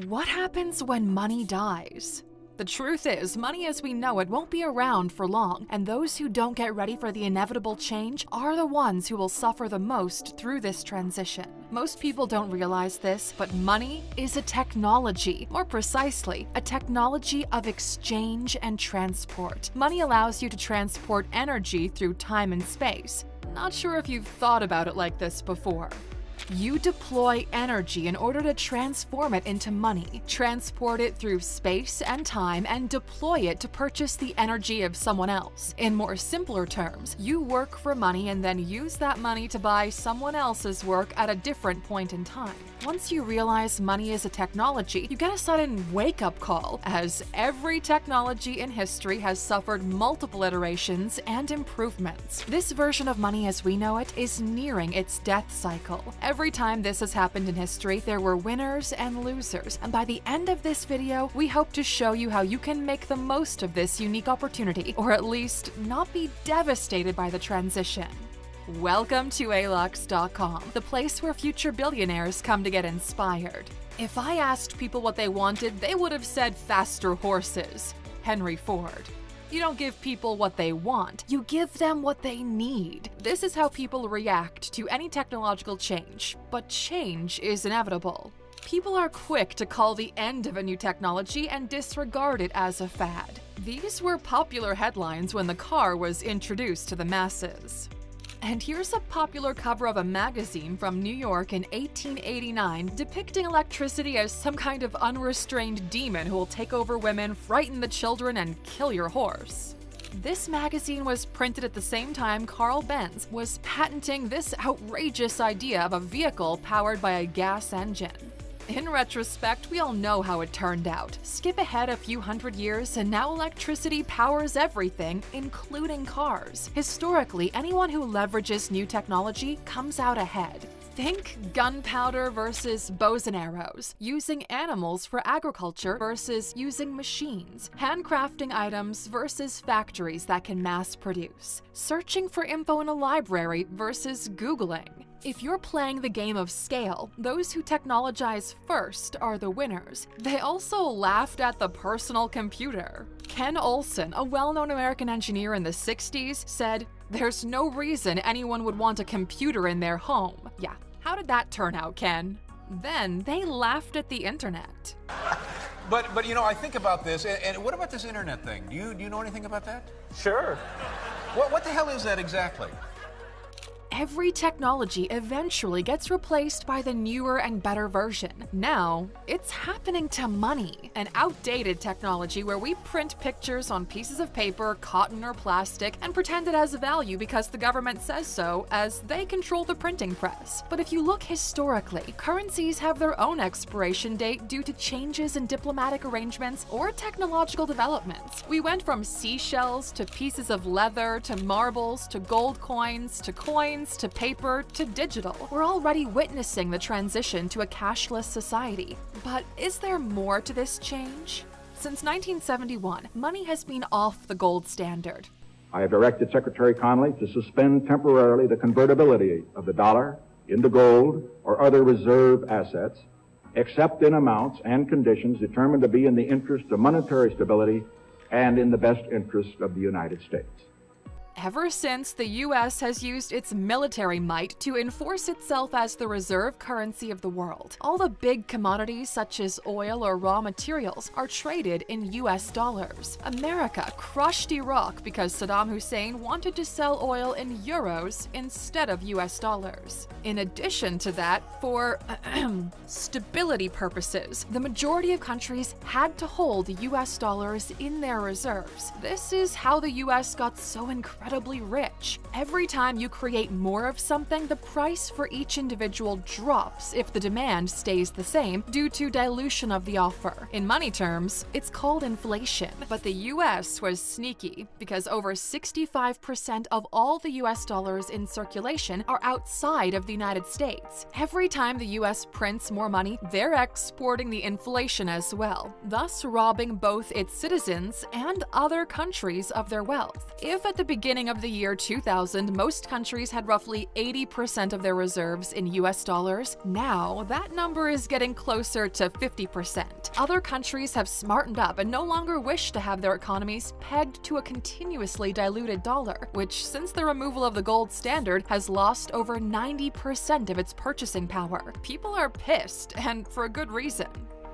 What happens when money dies? The truth is, money as we know it won't be around for long, and those who don't get ready for the inevitable change are the ones who will suffer the most through this transition. Most people don't realize this, but money is a technology. More precisely, a technology of exchange and transport. Money allows you to transport energy through time and space. Not sure if you've thought about it like this before. You deploy energy in order to transform it into money, transport it through space and time, and deploy it to purchase the energy of someone else. In more simpler terms, you work for money and then use that money to buy someone else's work at a different point in time. Once you realize money is a technology, you get a sudden wake-up call, as every technology in history has suffered multiple iterations and improvements. This version of money as we know it is nearing its death cycle. Every time this has happened in history, there were winners and losers, and by the end of this video, we hope to show you how you can make the most of this unique opportunity, or at least not be devastated by the transition. Welcome to alux.com, the place where future billionaires come to get inspired. If I asked people what they wanted, they would have said faster horses. Henry Ford. You don't give people what they want, you give them what they need. This is how people react to any technological change, but change is inevitable. People are quick to call the end of a new technology and disregard it as a fad. These were popular headlines when the car was introduced to the masses. And here's a popular cover of a magazine from New York in 1889 depicting electricity as some kind of unrestrained demon who will take over women, frighten the children, and kill your horse. This magazine was printed at the same time Carl Benz was patenting this outrageous idea of a vehicle powered by a gas engine. In retrospect, we all know how it turned out. Skip ahead a few hundred years, and now electricity powers everything, including cars. Historically, anyone who leverages new technology comes out ahead. Think gunpowder versus bows and arrows, using animals for agriculture versus using machines, handcrafting items versus factories that can mass produce, searching for info in a library versus Googling. If you're playing the game of scale, those who technologize first are the winners. They also laughed at the personal computer. Ken Olsen, a well-known American engineer in the 60s, said, "There's no reason anyone would want a computer in their home." Yeah, how did that turn out, Ken? Then they laughed at the internet. But you know, I think about this, and what about this internet thing? Do you know anything about that? Sure. What the hell is that exactly? Every technology eventually gets replaced by the newer and better version. Now, it's happening to money, an outdated technology where we print pictures on pieces of paper, cotton, or plastic and pretend it has a value because the government says so, as they control the printing press. But if you look historically, currencies have their own expiration date due to changes in diplomatic arrangements or technological developments. We went from seashells to pieces of leather to marbles to gold coins to paper to digital. We're already witnessing the transition to a cashless society. But is there more to this change? Since 1971, money has been off the gold standard. I have directed Secretary Connally to suspend temporarily the convertibility of the dollar into gold or other reserve assets, except in amounts and conditions determined to be in the interest of monetary stability and in the best interest of the United States. Ever since, the U.S. has used its military might to enforce itself as the reserve currency of the world. All the big commodities such as oil or raw materials are traded in U.S. dollars. America crushed Iraq because Saddam Hussein wanted to sell oil in euros instead of U.S. dollars. In addition to that, for stability purposes, the majority of countries had to hold U.S. dollars in their reserves. This is how the U.S. got so incredibly rich. Every time you create more of something, the price for each individual drops if the demand stays the same due to dilution of the offer. In money terms, it's called inflation. But the US was sneaky because over 65% of all the US dollars in circulation are outside of the United States. Every time the US prints more money, they're exporting the inflation as well, thus robbing both its citizens and other countries of their wealth. If at the beginning beginning of the year 2000, most countries had roughly 80% of their reserves in US dollars. Now, that number is getting closer to 50%. Other countries have smartened up and no longer wish to have their economies pegged to a continuously diluted dollar, which, since the removal of the gold standard, has lost over 90% of its purchasing power. People are pissed, and for a good reason.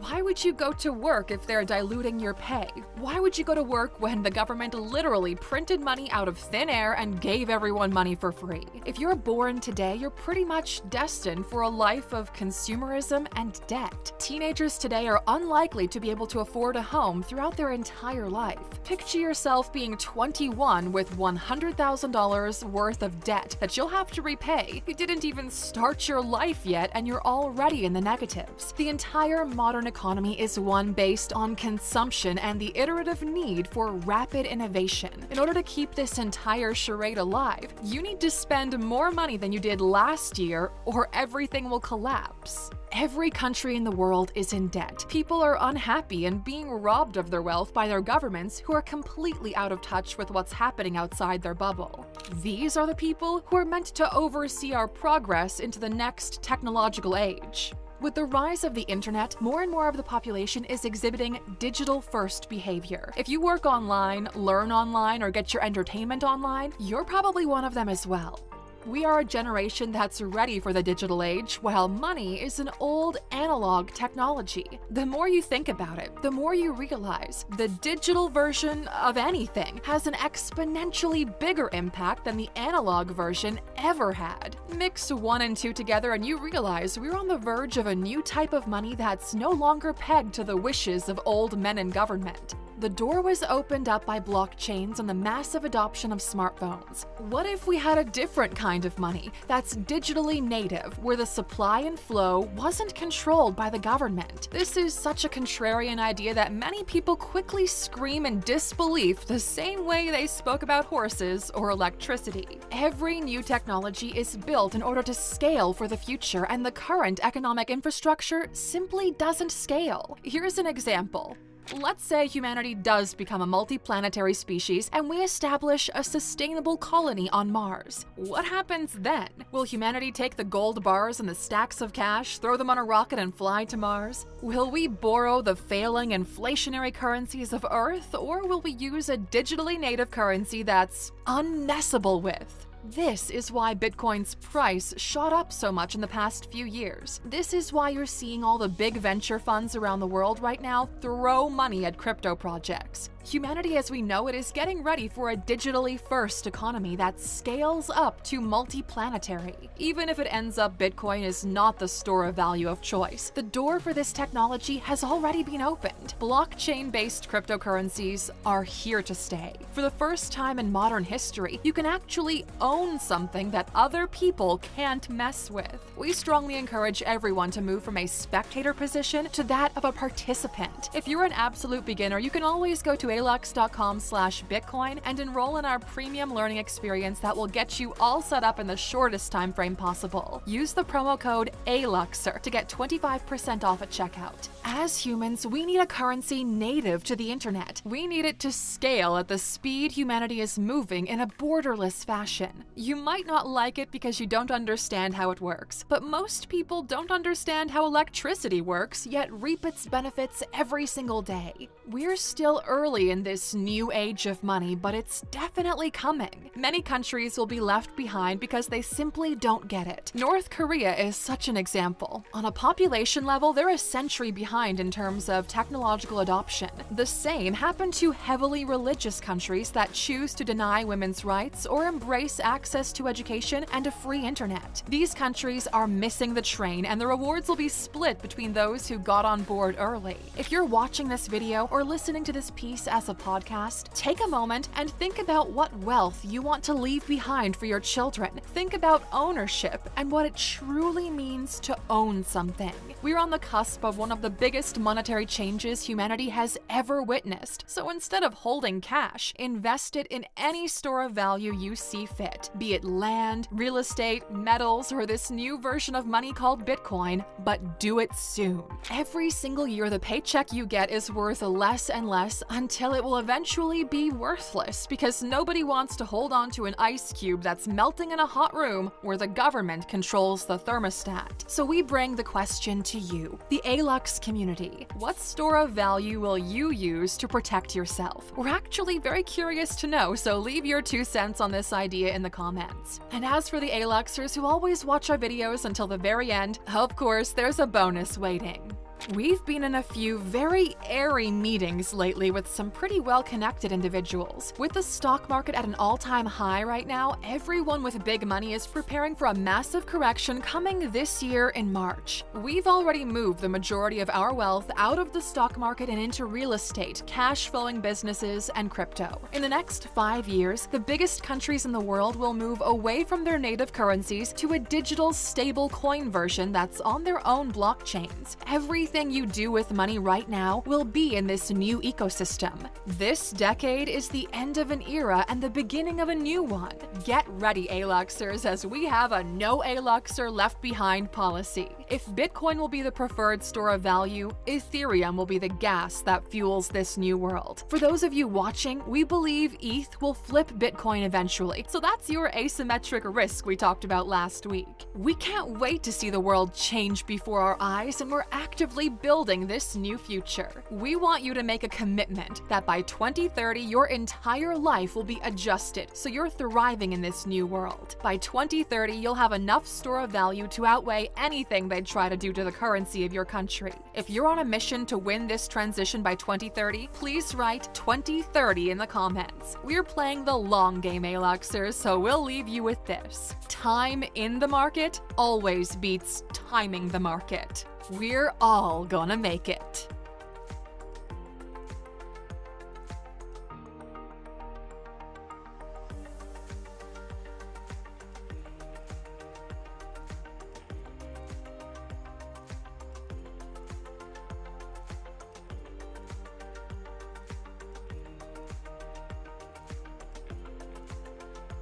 Why would you go to work if they're diluting your pay? Why would you go to work when the government literally printed money out of thin air and gave everyone money for free? If you're born today, you're pretty much destined for a life of consumerism and debt. Teenagers today are unlikely to be able to afford a home throughout their entire life. Picture yourself being 21 with $100,000 worth of debt that you'll have to repay. You didn't even start your life yet and you're already in the negatives. The entire modern economy is one based on consumption and the iterative need for rapid innovation. In order to keep this entire charade alive, you need to spend more money than you did last year or everything will collapse. Every country in the world is in debt. People are unhappy and being robbed of their wealth by their governments who are completely out of touch with what's happening outside their bubble. These are the people who are meant to oversee our progress into the next technological age. With the rise of the internet, more and more of the population is exhibiting digital-first behavior. If you work online, learn online, or get your entertainment online, you're probably one of them as well. We are a generation that's ready for the digital age, while money is an old analog technology. The more you think about it, the more you realize the digital version of anything has an exponentially bigger impact than the analog version ever had. Mix 1 and 2 together and you realize we're on the verge of a new type of money that's no longer pegged to the wishes of old men in government. The door was opened up by blockchains and the massive adoption of smartphones. What if we had a different kind of money that's digitally native, where the supply and flow wasn't controlled by the government? This is such a contrarian idea that many people quickly scream in disbelief the same way they spoke about horses or electricity. Every new technology is built in order to scale for the future, and the current economic infrastructure simply doesn't scale. Here's an example. Let's say humanity does become a multi-planetary species and we establish a sustainable colony on Mars. What happens then? Will humanity take the gold bars and the stacks of cash, throw them on a rocket and fly to Mars? Will we borrow the failing inflationary currencies of Earth, or will we use a digitally native currency that's unmessable with? This is why Bitcoin's price shot up so much in the past few years. This is why you're seeing all the big venture funds around the world right now throw money at crypto projects. Humanity as we know it is getting ready for a digitally first economy that scales up to multi-planetary. Even if it ends up Bitcoin is not the store of value of choice, the door for this technology has already been opened. Blockchain-based cryptocurrencies are here to stay. For the first time in modern history, you can actually own something that other people can't mess with. We strongly encourage everyone to move from a spectator position to that of a participant. If you're an absolute beginner, you can always go to alux.com/Bitcoin and enroll in our premium learning experience that will get you all set up in the shortest time frame possible. Use the promo code ALUXER to get 25% off at checkout. As humans, we need a currency native to the internet. We need it to scale at the speed humanity is moving in a borderless fashion. You might not like it because you don't understand how it works, but most people don't understand how electricity works, yet reap its benefits every single day. We're still early in this new age of money, but it's definitely coming. Many countries will be left behind because they simply don't get it. North Korea is such an example. On a population level, they're a century behind in terms of technological adoption. The same happened to heavily religious countries that choose to deny women's rights or embrace access to education and a free internet. These countries are missing the train, and the rewards will be split between those who got on board early. If you're watching this video or listening to this piece as a podcast, take a moment and think about what wealth you want to leave behind for your children. Think about ownership and what it truly means to own something. We're on the cusp of one of the biggest biggest monetary changes humanity has ever witnessed. So instead of holding cash, invest it in any store of value you see fit, be it land, real estate, metals, or this new version of money called Bitcoin, but do it soon. Every single year, the paycheck you get is worth less and less until it will eventually be worthless because nobody wants to hold on to an ice cube that's melting in a hot room where the government controls the thermostat. So we bring the question to you, the ALUX community. What store of value will you use to protect yourself? We're actually very curious to know, so leave your 2 cents on this idea in the comments. And as for the ALUXers who always watch our videos until the very end, of course, there's a bonus waiting. We've been in a few very airy meetings lately with some pretty well-connected individuals. With the stock market at an all-time high right now, everyone with big money is preparing for a massive correction coming this year in March. We've already moved the majority of our wealth out of the stock market and into real estate, cash-flowing businesses, and crypto. In the next 5 years, the biggest countries in the world will move away from their native currencies to a digital stable coin version that's on their own blockchains. Everything you do with money right now will be in this new ecosystem. This decade is the end of an era and the beginning of a new one. Get ready, ALUXers, as we have a no ALUXer left behind policy. If Bitcoin will be the preferred store of value, Ethereum will be the gas that fuels this new world. For those of you watching, we believe ETH will flip Bitcoin eventually, so that's your asymmetric risk we talked about last week. We can't wait to see the world change before our eyes, and we're actively building this new future. We want you to make a commitment that by 2030, your entire life will be adjusted so you're thriving in this new world. By 2030, you'll have enough store of value to outweigh anything they'd try to do to the currency of your country. If you're on a mission to win this transition by 2030, please write 2030 in the comments. We're playing the long game, ALUXers, so we'll leave you with this. Time in the market always beats timing the market. We're all gonna make it.